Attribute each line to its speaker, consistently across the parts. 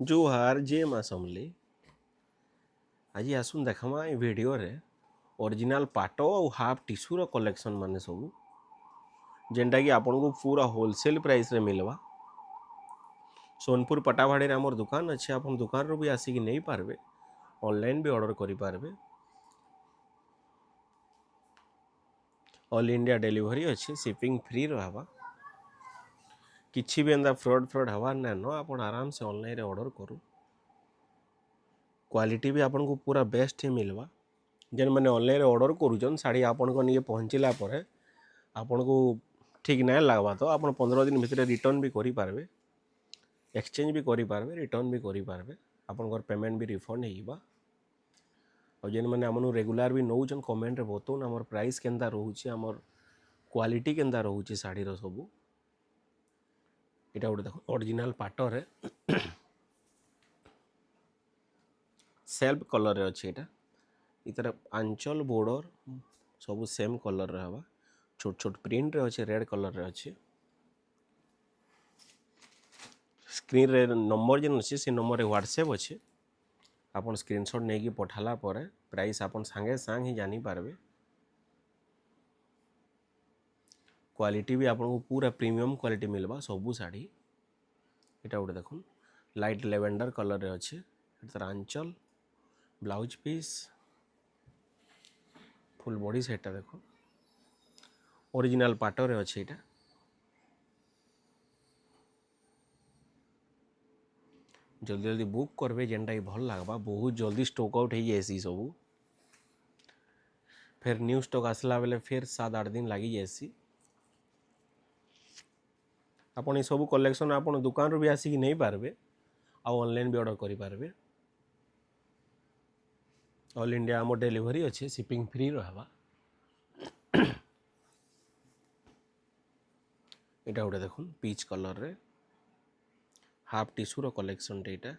Speaker 1: जोहार जे माँ समले आज आसुन देखमा ए वीडियो रे ओरिजिनल पाट और हाफ टिश्यूर कलेक्शन माने सब जेनटा कि आपन को पूरा होलसेल प्राइस रे मिलवा। सोनपुर पटावाड़ी आमर दुकान अच्छे आप दुकान रू भी आसिक नहीं पारबे, ऑनलाइन भी ऑर्डर करि पारबे। ऑल इंडिया डिलीवरी अच्छे, शिपिंग फ्री रहबा। किछि भी एंदा फ्रॉड हवा ना नो आप आराम से ऑनलाइन ऑर्डर करूँ। क्वालिटी भी आपन को पूरा बेस्ट ही मिलवा। जेन मैंने ऑनलाइन ऑर्डर करूचन शाड़ी आपन को नहीं पहुँचला पर आपन को ठीक नहीं लगवा तो आप 15 दिन भितर रिटर्न भी करि पारबे, एक्सचेंज भी करि पारबे, रिटर्न भी करि पारबे। आपन पेमेंट भी रिफंड होइबा। और जेन मैंने आमनु रेगुलर भी नौचन कमेंट रे बताउन हमर प्राइस केंदा रहउची, हमर क्वालिटी केंदा रहउची साड़ी रो सबू। एटा गोटे देखो ओरिजिनल पाटर रे सेल्फ कलर रे अछि। एटा इतर आंचल बॉर्डर सबू सेम कलर रे हवा। छोट छोट प्रिंट रे अछि, रेड कलर रे अछि। स्क्रीन रे नंबर जेन अछि से नंबर रे व्हाट्सएप अछि। आपन स्क्रीनशॉट नहीं कि पठाला पर प्राइस आपन संगे संग ही जानी पारबे। क्वालिटी भी आपन को पूरा प्रीमियम क्वालिटी मिलबा सबू साड़ी। एटा गोटे देखुन लाइट लेवेंडर कलर रे अछि। एतर आंचल ब्लाउज पीस फुल बॉडी सेटा देखो ओरिजिनल पाटर रे अछि। एटा जल्दी जल्दी बुक करबे जेनटा कि भल लागबा। बहुत जल्दी स्टॉक आउट हो जाएसी सबू। फिर न्यू स्टॉक आसला बेले फिर 7-8 दिन लगी जाएसी। आपन सब कलेक्शन आपन दुकान रू भी आसिक नहीं पारबे, आ ऑनलाइन भी ऑर्डर करि पारबे। ऑल इंडिया आम डिलीवरी अच्छे, शिपिंग फ्री रहबा। एटा गोटे देखुन पीच कलर रे हाफ टिश्यूर कलेक्शन एटा।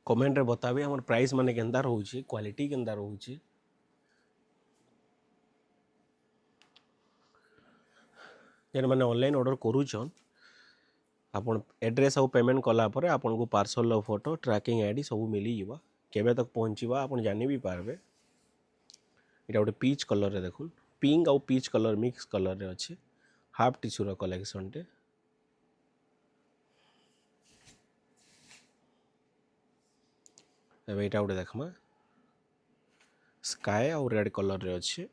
Speaker 1: कमेंट रे बताबे हमर प्राइस माने केंदा रहउची, क्वालिटी केंदा रहउची। जेन माने ऑनलाइन ऑर्डर करूछन आपन एड्रेस और पेमेंट कला पर आपन को पार्सल फोटो ट्रैकिंग आईडी सब मिली जीवा। केबे तक पहुँचवा आपन जानी भी पारबे। एटा गोटे पीच कलर रे देखुन पिंक और पीच कलर मिक्स कलर रे अच्छे हाफ टिश्यूर कलेक्शन टे। एबे एटा गोटे देखमा स्काई और रेड कलर रे अच्छे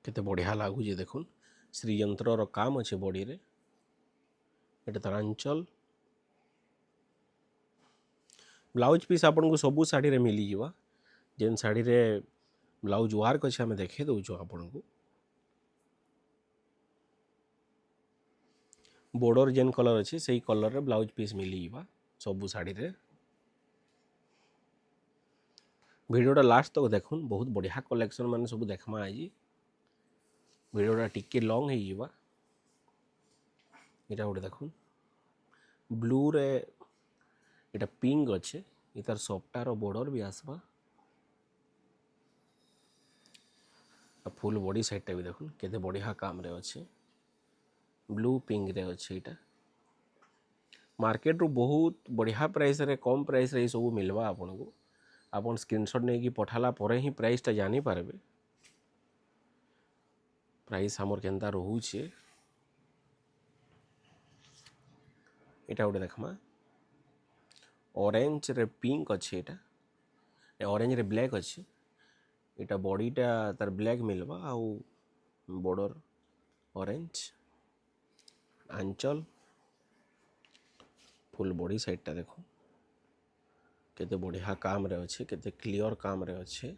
Speaker 1: केते बढ़िया लागुचे देखुन। श्रीयंत्र रो काम अच्छे बॉडी रे। एटा तार आंचल ब्लाउज पीस आपन को सबू साड़ी रे मिली जीवा। जेन साड़ी रे ब्लाउज वर्क अच्छे हमें देखे दउछु आपन को। बॉर्डर जेन कलर अच्छे सही कलर रे ब्लाउज पीस मिली जीवा सबू साड़ी रे। वीडियोटा लास्ट तक देखुन, बहुत बढ़िया कलेक्शन माने सब देखमा आज। वीडियोटा टिके लॉन्ग हो जीवा। एटा गोटे देखुन ब्लू रे एटा पिंक अच्छे, इतार सफ्टार बॉर्डर भी आसबा। फुल बॉडी साइडटा भी देखुन केते बढ़िया काम रे अच्छे। ब्लू पिंक रे अच्छे। एटा मार्केट रू बहुत बढ़िया प्राइस रे कम प्राइस रे सब मिलवा आपन को। आपन स्क्रीनशॉट नहीं कि पठाला पर ही प्राइसटा जानी पारबे प्राइस हमर केंता रहूचे। एटा गोटे देखमा ऑरेंज रे पिंक अच्छे। एटा ऑरेंज रे ब्लैक अच्छे। एटा बॉडीटा तार ब्लैक मिलवा आउ बॉर्डर ऑरेंज आंचल फुल बॉडी साइडटा देखो केते बढ़िया काम रे अच्छे, केते क्लियर काम रे अच्छे।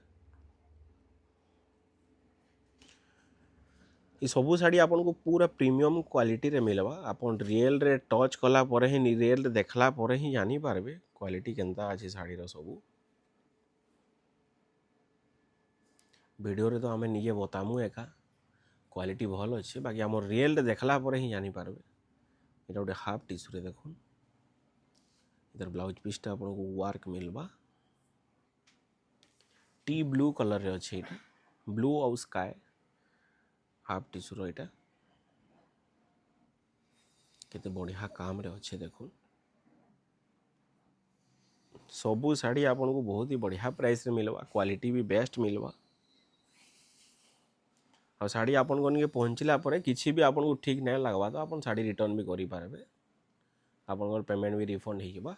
Speaker 1: ये सबू साड़ी आपन को पूरा प्रीमियम क्वालिटी रे मिलवा। आपन रियल रे टच कला पर ही रियल रे देखला पर ही जानी पारबे क्वालिटी केंता अछि साड़ी रो सबू। वीडियो रे तो हमें निजे बतामु एका क्वालिटी भल अच्छे, बाकी आम रियल रे देखला पर ही जानी पारबे। एटा गोटे हाफ टिश्यू रे देखुन इधर ब्लाउज पीसटा आपन को वर्क मिलवा। टी ब्लू कलर रे अच्छे ये ब्लू आउ स्काए हाफ टिश्यू रहा केते बढ़िया काम रे अच्छे देखो सबू शाढ़ी आपन को बहुत ही बढ़िया प्राइस रे मिलवा क्वालिटी भी बेस्ट मिलवा और शाढ़ी आपन को निके पहुँचला पर किसी भी आपन को ठीक नहीं लगवा तो आपन शाढ़ी रिटर्न भी करि पारबे आपन पेमेंट भी रिफंड हो जावा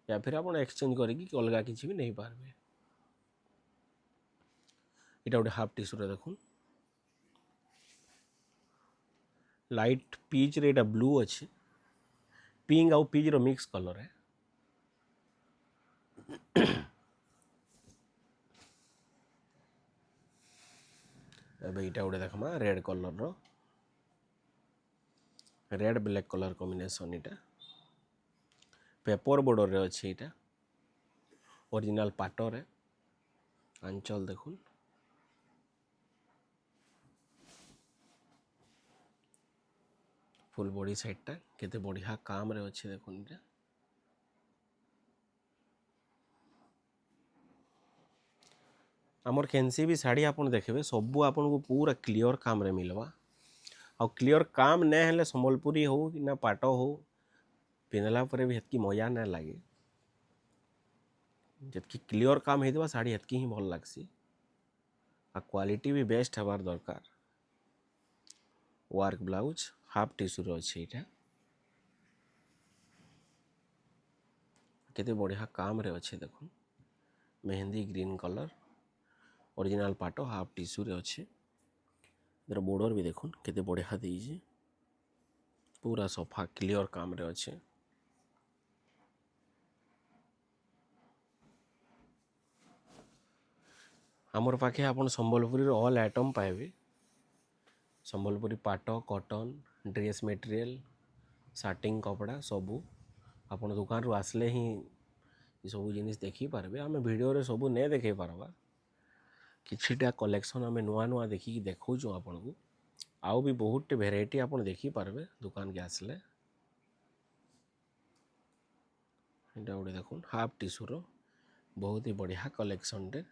Speaker 1: या फिर आपन एक्सचेंज करके अलग किसी भी नहीं पारबे इटा गोटे हाफ टिश्यू रे देखो लाइट पीच रे ब्लू अच्छे पिंक आउ पीच रो मिक्स कलर है एबे इटा गोटे देखमा रेड कलर रो रेड ब्लैक कलर कॉम्बिनेशन इटा पेपर बॉर्डर रे अच्छे इटा ओरिजिनल पाटर है आंचल देखुन फुल बॉडी साइडटा केते बढ़िया काम रे अच्छे देखुन इटा आमर केनसी भी शाढ़ी आपन देखबे सबू आपन को पूरा क्लियर काम रे मिलवा और क्लियर काम नहीं हेले संबलपुरी हो कि ना पाट हो पिंधला पर भी हेतकी मजा ना लगे जितकी क्लियर काम होता शाढ़ी हेतकी ही भल लगसी आ क्वालिटी भी बेस्ट हबार दरकार वर्क ब्लाउज हाफ टिश्यू अच्छे यहाँ केते बढ़िया काम रे अच्छे देखो मेहंदी ग्रीन कलर ओरिजिनल पाट हाफ टिश्यू रे अच्छे इधर बॉर्डर भी देखो केते बढ़िया देइजे पूरा सफा क्लियर काम रे अच्छे आमर पाखे आपन संबलपुरी ऑल आइटम पाइबे संबलपुरी पाट कॉटन ड्रेस मटेरियल साटिंग कपड़ा सबू आपन दुकान रू आसले ही सब जिनिस देखी पारबे आमे वीडियो रे सबू नहीं देखे पारबा किछिटा कलेक्शन आमे नुआ नुआ देखी देखौछु आपन को आउ भी बहुत वेराइटी आपन देखी पारबे दुकान के आसले एटा गोटे देखुन हाफ टिश्यू रो बहुत ही बढ़िया कलेक्शन टे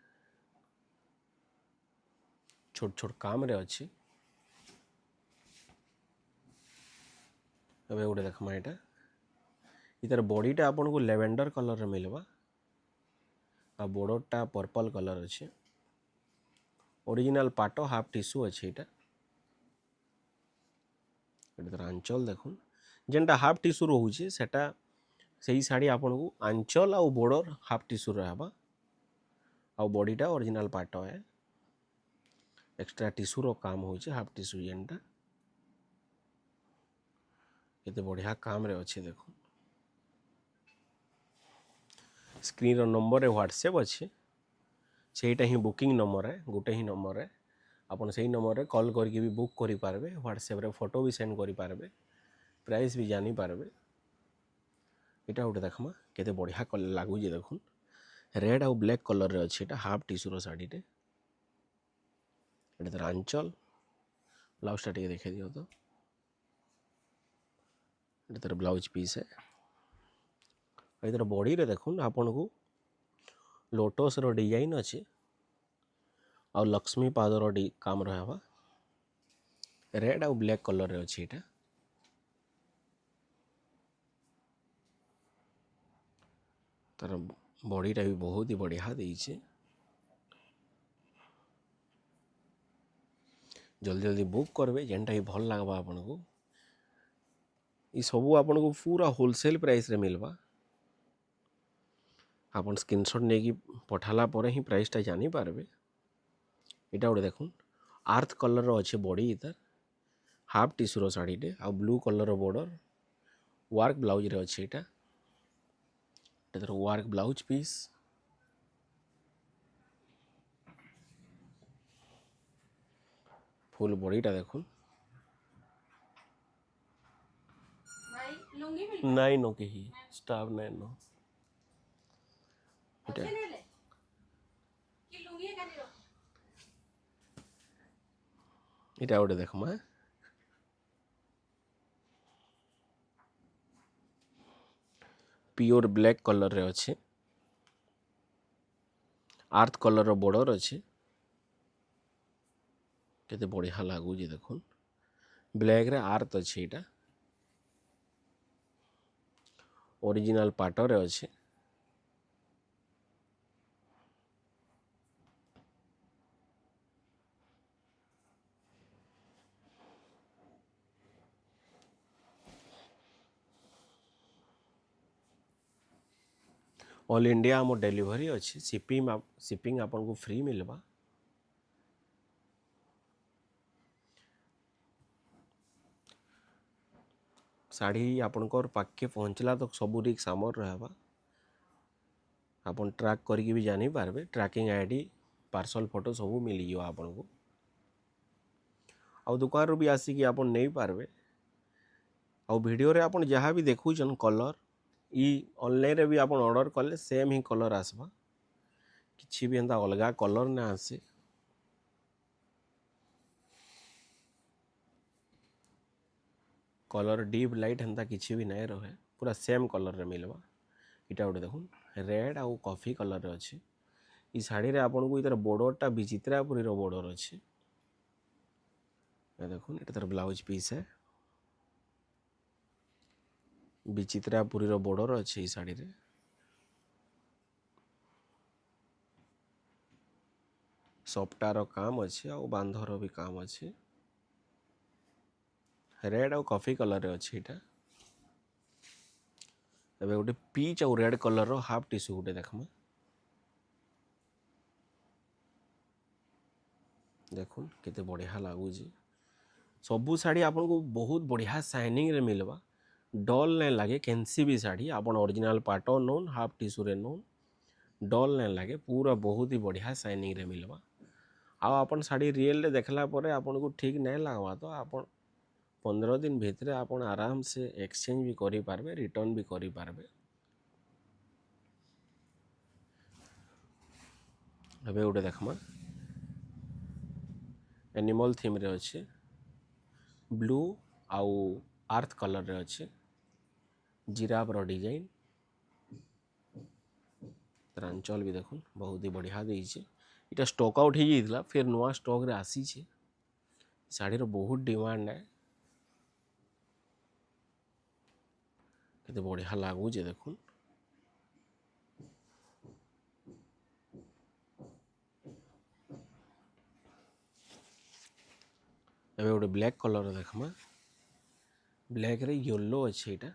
Speaker 1: छोट छोट काम रे अच्छी अब गोटे देखमा यहाँ इतार बॉडीटा आपन को लेवेंडर कलर रे मिलवा आ बॉर्डरटा पर्पल कलर अच्छे ओरिजिनल पाट हाफ टिश्यू अच्छे यहाँ तार आंचल देखुन जेनटा हाफ टिश्यू रोचे सेटा सही शाढ़ी आपन को आंचल आउ बॉर्डर हाफ टिश्यू रहबा आउ बॉडीटा ओरिजिनल पाट है एक्स्ट्रा टिश्यू रो काम होचे हाफ टिश्यू जेनटा केते बढ़िया काम रे अच्छे देखो स्क्रीन रो नंबर रे व्हाट्सएप अच्छे सेटा ही बुकिंग नंबर है गोटे ही नंबर है आपन सही नंबर रे कॉल करके भी बुक करि पारबे व्हाट्सएप रे फोटो भी सेंड करि पारबे प्राइस भी जानी पारबे इटा गोटे देखमा केते बढ़िया कलर लागू जे देखुन रेड आउ ब्लैक कलर रे अच्छे एटा हाफ टिश्यू रो साड़ी टे एटा तार आंचल ब्लाउज टे देखे दियो तो एटा तार ब्लाउज पीस है इधर बॉडी रे देखुन आपन को लोटस रो डिजाइन अच्छे और लक्ष्मी पादर काम रहा रेड आउ ब्लैक कलर रे अच्छे एटा तार बॉडीटा भी बहुत ही बढ़िया देइछे जल्दी जल्दी बुक करबे जेनटा ही भल लागबा आपन को ई सबू आपन को पूरा होलसेल प्राइस रे मिलबा आपन स्क्रीनशॉट नेकी पठाला पर ही प्राइसटा जानी पारबे इटा गोटे देखुन आर्थ कलर रो अच्छे बॉडी इधर हाफ टिश्यू रो साड़ी टे आ ब्लू कलर रो बॉर्डर वर्क ब्लाउज रे अच्छे इटा इधर वर्क ब्लाउज पीस फुल बॉडीटा देखुन नहीं नो कही स्टाफ नहीं नो इटा गोटे देखमा प्योर ब्लैक कलर रे अच्छे आर्थ कलर बॉर्डर अच्छे केते बढ़िया लगुच देखुन ब्लैक रे आर्थ अच्छे यहाँ ओरिजिनल पाटर अच्छे ऑल इंडिया आम डेलीवरी अच्छी शिपिंग आपन को फ्री मिलवा शाढ़ी आपनकर पाखे पहुँचला तो सब रिक्स आमर रहबा आपन ट्रैक करके भी जानी पारबे ट्रैकिंग आईडी पार्सल फोटो सब मिल जाओ आपन को आउ दुकान रू भी आसिकी आपन नहीं पारबे आउ वीडियो रे आपन जहाँ भी देखुछन कलर ई ऑनलाइन रे भी आपन ऑर्डर कले सेम ही कलर आसबा किछि भी एंता अलगा कलर ना आसे कलर डीप लाइट हेन्ता किछि भी नहीं रहे पूरा सेम कलर रे मिलवा इटा गोटे देखुन रेड आउ कॉफी कलर रे अच्छे ई शाढ़ी रे आपन को इधर बॉर्डरटा विचित्रापुरी रो बॉर्डर अच्छे देखुन इटा तार ब्लाउज पीस है विचित्रापुरी रो बॉर्डर अच्छे ई शाढ़ी रे सप्टार काम अच्छे आउ बांधर भी काम अच्छे रेड आउ कॉफी कलर रे अच्छे इटा एबे गोटे पीच आउ रेड कलर रो हाफ टिश्यू गोटे देखमा देखुन केते बढ़िया लगुच सबू शाढ़ी आपन को बहुत बढ़िया शाइनिंग रे मिलवा डल नहीं लगे केनसी भी शाढ़ी आपन ओरिजिनल पाटो नोन हाफ टिश्यू रे नोन डल नहीं लगे पूरा बहुत ही बढ़िया शाइनिंग रे मिलवा आ आपन शाढ़ी रियल रे देखला परे आपन को ठीक नहीं लगवा तो आपन 15 दिन भितर आपन आराम से एक्सचेंज भी करी पारबे रिटर्न भी करी पारबे एबे गोटे देखमा एनिमल थीम रे अच्छे ब्लू आउ आर्थ कलर रे अच्छे जिराफ रो डिजाइन रांचल भी देखुन बहुत ही बढ़िया देइछे इटा स्टॉक आउट हो जाइथिला फिर नुआ स्टॉक रे आसीछे शाढ़ी रो बहुत डिमांड है केते बढ़िया लागुचे देखुन एबे गोटे ब्लैक कलर देखमा ब्लैक रे येलो अच्छे इटा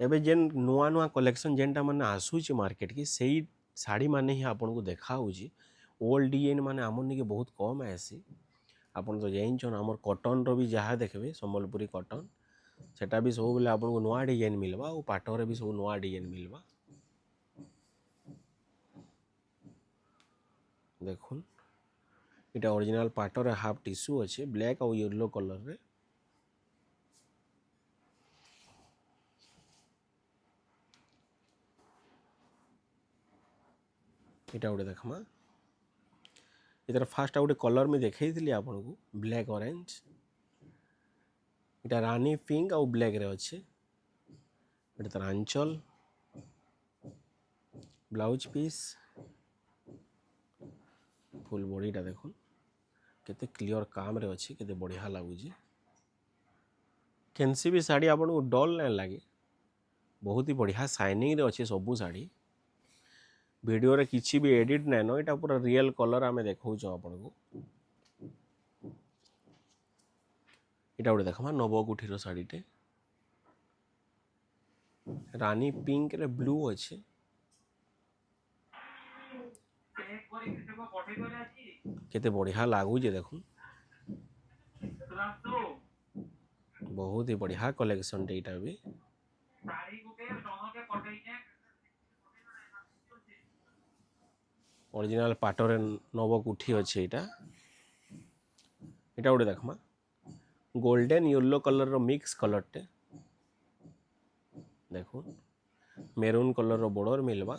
Speaker 1: एबे जेन नुआ नुआ कलेक्शन जेनटा माने आसुची मार्केट की सही शाढ़ी माने ही आपन को देखा होची ओल्ड डिजाइन माने आमन निके बहुत कम आसी आपन तो जाइन आमर कॉटन रो भी जहाँ देखबे संबलपुरी कॉटन सेटा भी सब बेले आपन को नुआ डिजाइन मिलवा और पाटरे भी सब नुआ डिजाइन मिलवा देखुन इटा ओरिजिनल पाटर हाफ टिश्यू अच्छे ब्लैक और येलो कलर रे इटा गोटे देखमा इधर फास्ट गोटे कलर में देखी आपन को ब्लैक ऑरेंज इटा रानी पिंक और ब्लैक रे अच्छे इटा तार आंचल ब्लाउज पीस फुल बॉडीटा देखुन केते क्लियर काम रे अच्छे केते बढ़िया लगुच केनसी भी शाढ़ी आपन को डल नहीं लगे बहुत ही बढ़िया शाइनिंग रे अच्छे सबू शाढ़ी वीडियो रे किछि भी एडिट नहीं न इटा पूरा रियल कलर आमे देखौछ आपन को इटा गोटे देखमा नवकुठीर शाढ़ीटे रानी पिंक रे ब्लू अच्छे केते बढ़िया लगुच देखुन बहुत ही बढ़िया कलेक्शन टेटा भी ओरिजिनल पाटरे नवकुठी अच्छे इटा इटा गोटे देखमा गोल्डन येलो कलर रो मिक्स कलर टे देखुन मेरून कलर रो बॉर्डर मिलवा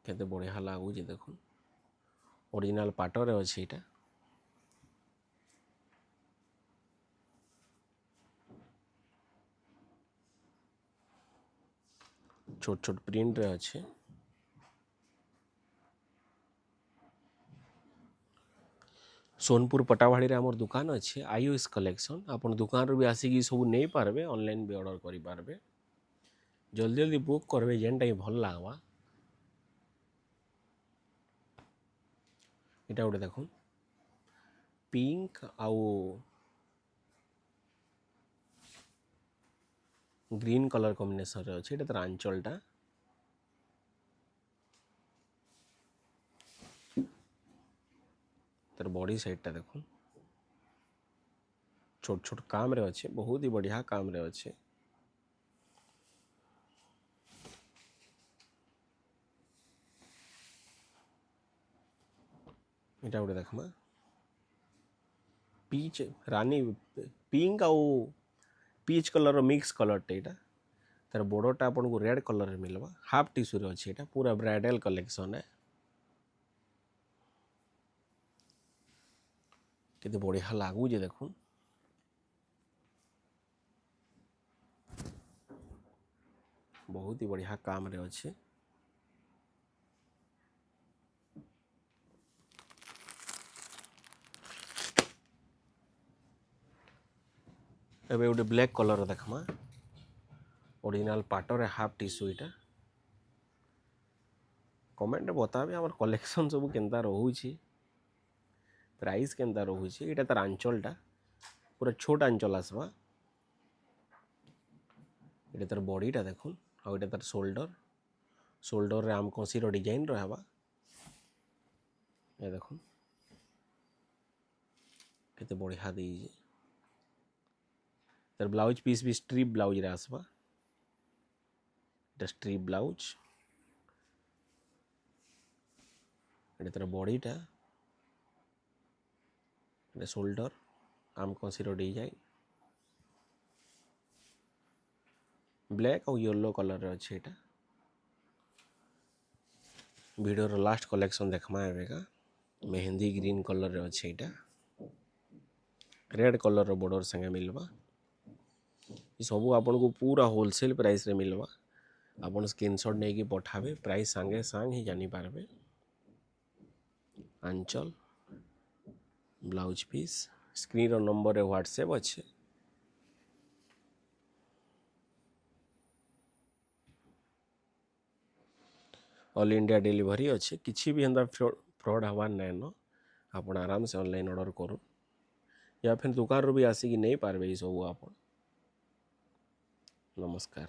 Speaker 1: केते बढ़िया लगुच देखुन ओरिजिनल पाटरे अच्छे इटा छोट छोट प्रिंट रे अच्छे। सोनपुर पटावाड़ी रे हमर दुकान अच्छे आयुष कलेक्शन। आपन दुकान रू भी आसिकी सब नहीं पारबे, ऑनलाइन भी ऑर्डर करि पारबे। जल्दी जल्दी बुक करबे जेनटा भल लागवा। इटा गोटे देखो पिंक आउ ग्रीन कलर कॉम्बिनेशन रे अच्छे। एटा तार आंचलटा। तार बॉडी साइडटा देखो छोट छोट काम रे अच्छे, बहुत ही बढ़िया काम रे अच्छे। इटा गोटे देखमा पीच रानी पिंक आउ पीच कलर मिक्स कलर टेटा। तार बॉर्डरटा आपन को रेड कलर रे मिलवा। हाफ टिश्यू रे अच्छे। एटा पूरा ब्राइडल कलेक्शन है। केते बढ़िया लागू जे देखो। बहुत ही बढ़िया काम रे अच्छे। एबे गोटे ब्लैक कलर देखमा ओरिजिनल पाटर हाफ टिश्यू। इटा कमेंट बताबे हमर कलेक्शन सब केनता रहूची, प्राइस केनता रहूची। इटा तार आंचलटा पूरा छोट आंचल आसवा। इटा तार बॉडीटा देखुन आउ इटा तार शोल्डर रे आम कसीर डिजाइन रहबा। ये देखुन केते बढ़िया देइजे। तार ब्लाउज पीस भी स्ट्रिप ब्लाउज रे आसवा। इटा स्ट्रिप ब्लाउज। इटा तार बॉडीटा, इटा शोल्डर आम कसीर डिजाइन। ब्लैक और येलो कलर रे अच्छे। एटा वीडियो रो लास्ट कलेक्शन देखमा एबेका मेहंदी ग्रीन कलर रे अच्छे। एटा रेड कलर रो बॉर्डर संगे मिलवा। ये सब आपन को पूरा होलसेल प्राइस रे मिलवा। आपन स्क्रीनशॉट नहीं कि पठाबे, प्राइस संगे संग ही जानी पारबे। आंचल ब्लाउज पीस स्क्रीन रो नंबर रे व्हाट्सएप अच्छे। ऑल इंडिया डिलीवरी अच्छे। किसी भी एंदा फ्रॉड हवार नाइन न। आपन आराम से ऑनलाइन ऑर्डर करू या फिर दुकान रू भी आसिकी नहीं पारबे। ये सब आपन। नमस्कार।